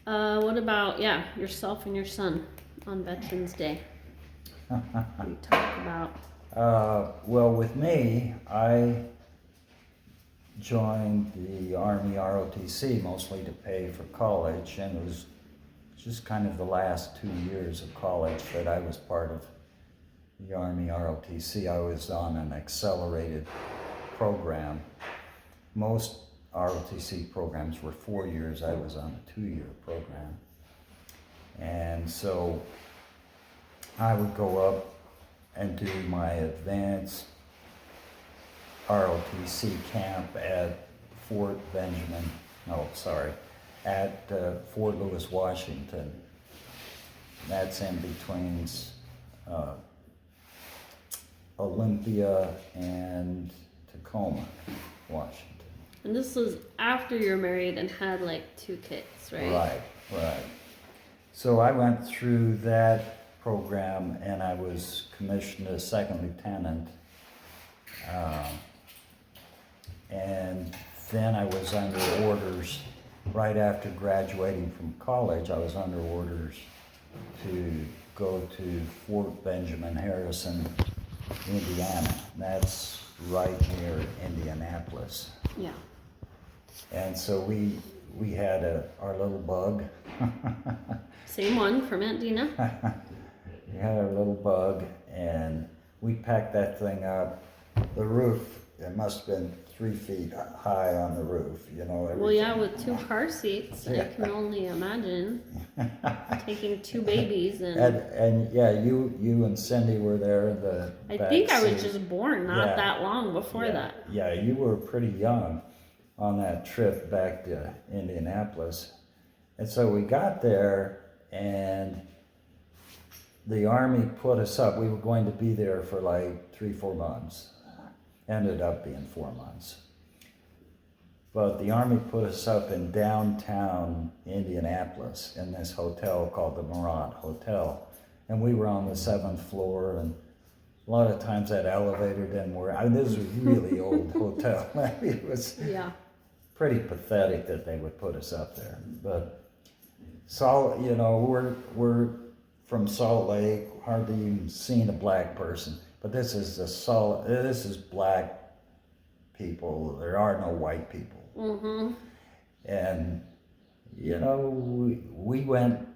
What about, yourself and your son on Veterans Day? We talk about. Well, with me, I joined the Army ROTC mostly to pay for college, and it was just kind of the last 2 years of college that I was part of the Army ROTC. I was on an accelerated program. Most ROTC programs were 4 years. I was on a 2-year program. And so I would go up and do my advanced ROTC camp at at Fort Lewis, Washington. That's in between Olympia and Tacoma, Washington. And this was after you're married and had like 2 kids, right? Right. So I went through that program and I was commissioned as second lieutenant. And then I was under orders, right after graduating from college, I was under orders to go to Fort Benjamin Harrison, Indiana. That's right near Indianapolis. Yeah. And so we had our little bug. Same one from Aunt Dina. We had our little bug, and we packed that thing up. The roof, it must have been 3 feet high on the roof, you know. Well, yeah, with 2 car seats, I can only imagine taking 2 babies and yeah, you and Cindy were there in the I back think I was seat. just born not that long before that. Yeah, you were pretty young on that trip back to Indianapolis. And so we got there, and the Army put us up. We were going to be there for like 3-4 months. Ended up being 4 months. But the Army put us up in downtown Indianapolis in this hotel called the Murat Hotel. And we were on the 7th floor, and a lot of times that elevator didn't work. I mean, this was a really old hotel. It was pretty pathetic that they would put us up there. But you know, we're from Salt Lake, hardly even seen a black person. But this is black people. There are no white people. Mm-hmm. And, you know, we went,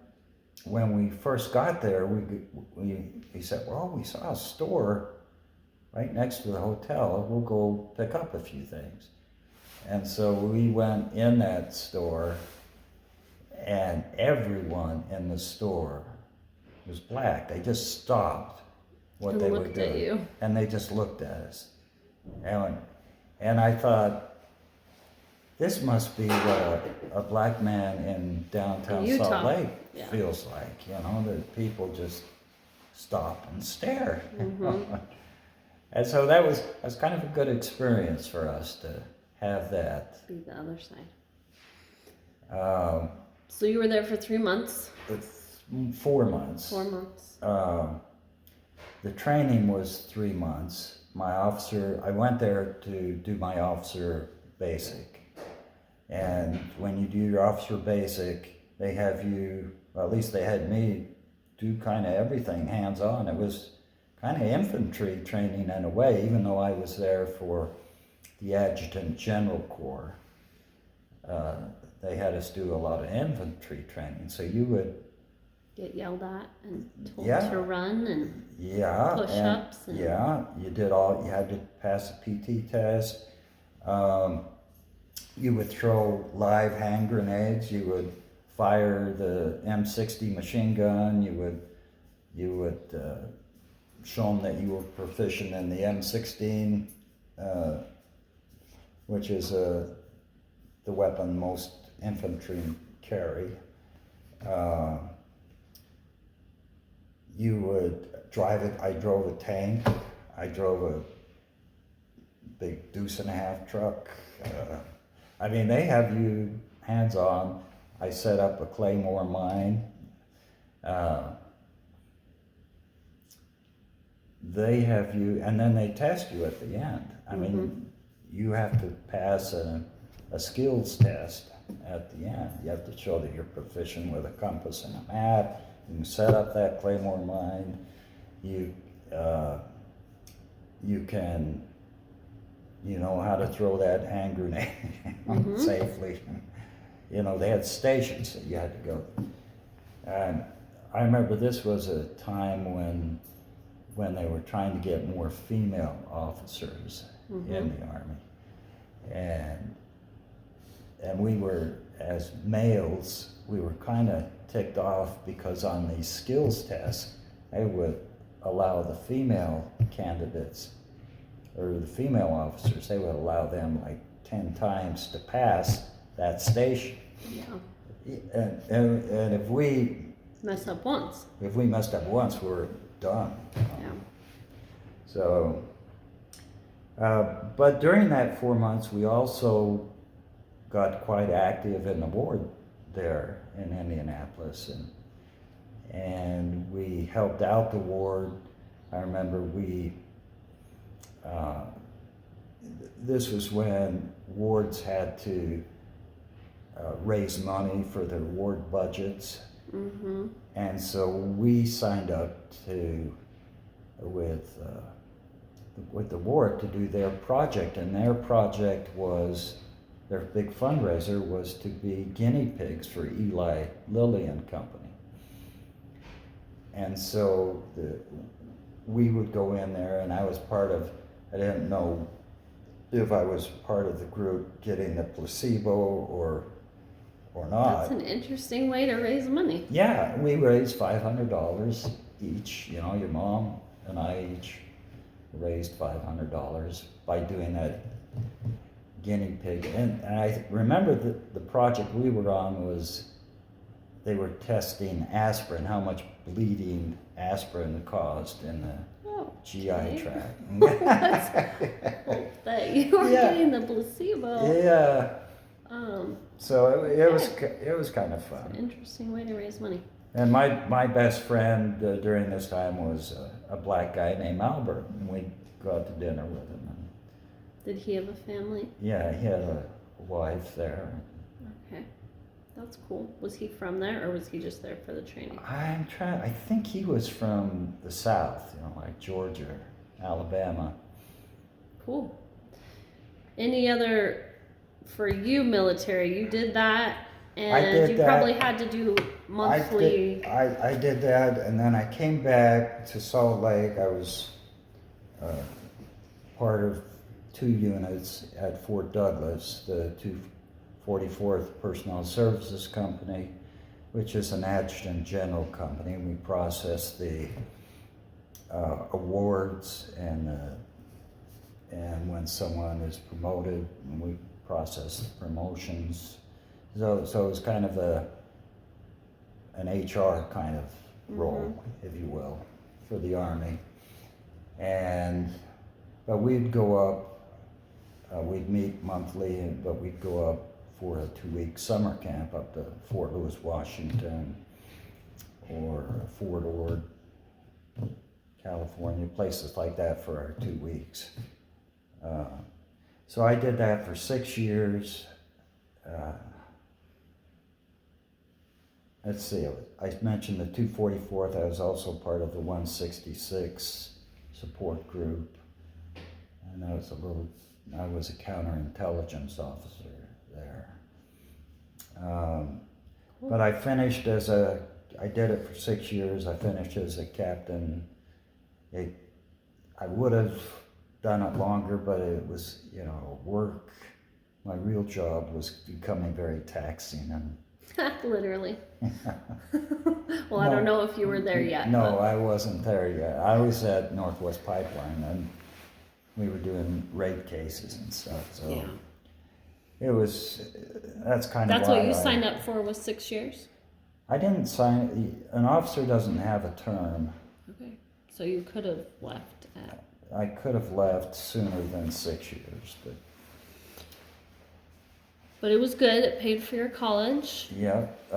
when we first got there, we said, well, we saw a store right next to the hotel. We'll go pick up a few things. And so we went in that store, and everyone in the store was black. They just stopped what they were doing, and they just looked at us. And I thought, this must be what a black man in downtown Salt Lake feels like, you know, that people just stop and stare. Mm-hmm. And so that was kind of a good experience for us to have that. Be the other side. So you were there for 3 months? 4 months. 4 months. The training was 3 months. I went there to do my officer basic. And when you do your officer basic, they have you, well, at least they had me do kind of everything hands-on. It was kind of infantry training in a way, even though I was there for the Adjutant General Corps. They had us do a lot of infantry training. So you would get yelled at and told to run and push-ups. You had to pass a PT test. You would throw live hand grenades. You would fire the M60 machine gun. You would show them that you were proficient in the M16, which is the weapon most infantry carry. You would drive it. I drove a tank. I drove a big 2.5 truck. I mean, they have you hands-on. I set up a Claymore mine. They have you, and then they test you at the end. I mean, you have to pass a skills test. at the end. You have to show that you're proficient with a compass and a map. You can set up that claymore mine. You can, you know how to throw that hand grenade safely. You know, they had stations that you had to go. And I remember this was a time when they were trying to get more female officers in the Army. And we were, as males, we were kind of ticked off because on these skills tests, they would allow the female candidates, or the female officers, they would allow them like 10 times to pass that station. Yeah. And if we Mess up once. If we messed up once, we're done. Yeah. So, but during that 4 months, we also got quite active in the ward there in Indianapolis, and we helped out the ward. I remember this was when wards had to raise money for their ward budgets. And so we signed up with the ward to do their project, and their project was, their big fundraiser was to be guinea pigs for Eli Lilly and Company. And so we would go in there, and I was part of, I didn't know if I was part of the group getting the placebo or not. That's an interesting way to raise money. Yeah, we raised $500 each. You know, your mom and I each raised $500 by doing that guinea pig. And I remember the project we were on was, they were testing aspirin, how much bleeding aspirin caused in the GI tract. That you were getting the placebo. Yeah. So it was kind of fun. An interesting way to raise money. And my best friend during this time was a black guy named Albert, and we'd go out to dinner with him. Did he have a family? Yeah, he had a wife there. Okay, that's cool. Was he from there, or was he just there for the training? I think he was from the South, you know, like Georgia, Alabama. Cool. Any other, for you, military, you did that, and you probably had to do monthly. I did that, and then I came back to Salt Lake. I was part of 2 units at Fort Douglas, the 244th Personnel Services Company, which is an adjutant general company. We process the awards and when someone is promoted, we process the promotions. So it was kind of an HR kind of role, if you will, for the Army. But we'd go up, we'd meet monthly, but we'd go up for a 2-week summer camp up to Fort Lewis, Washington, or Fort Ord, California, places like that for our 2 weeks. So I did that for 6 years. Let's see, I mentioned the 244th. I was also part of the 166 support group. And I was a counterintelligence officer there. But I finished I did it for 6 years. I finished as a captain. I would have done it longer, but it was, work. My real job was becoming very taxing. And literally. Well, I don't know if you were there yet. No, I wasn't there yet. I was at Northwest Pipeline, and we were doing rape cases and stuff. So it was, that's kind of That's what you signed up for, was 6 years? I didn't sign, an officer doesn't have a term. Okay, so you could have left at... I could have left sooner than 6 years, But it was good. It paid for your college. Yep,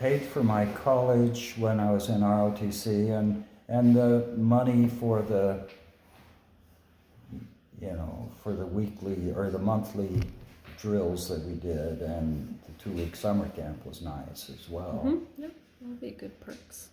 paid for my college when I was in ROTC, and the money for the, for the weekly or the monthly drills that we did, and the 2-week summer camp was nice as well. Yep, that'll be good perks.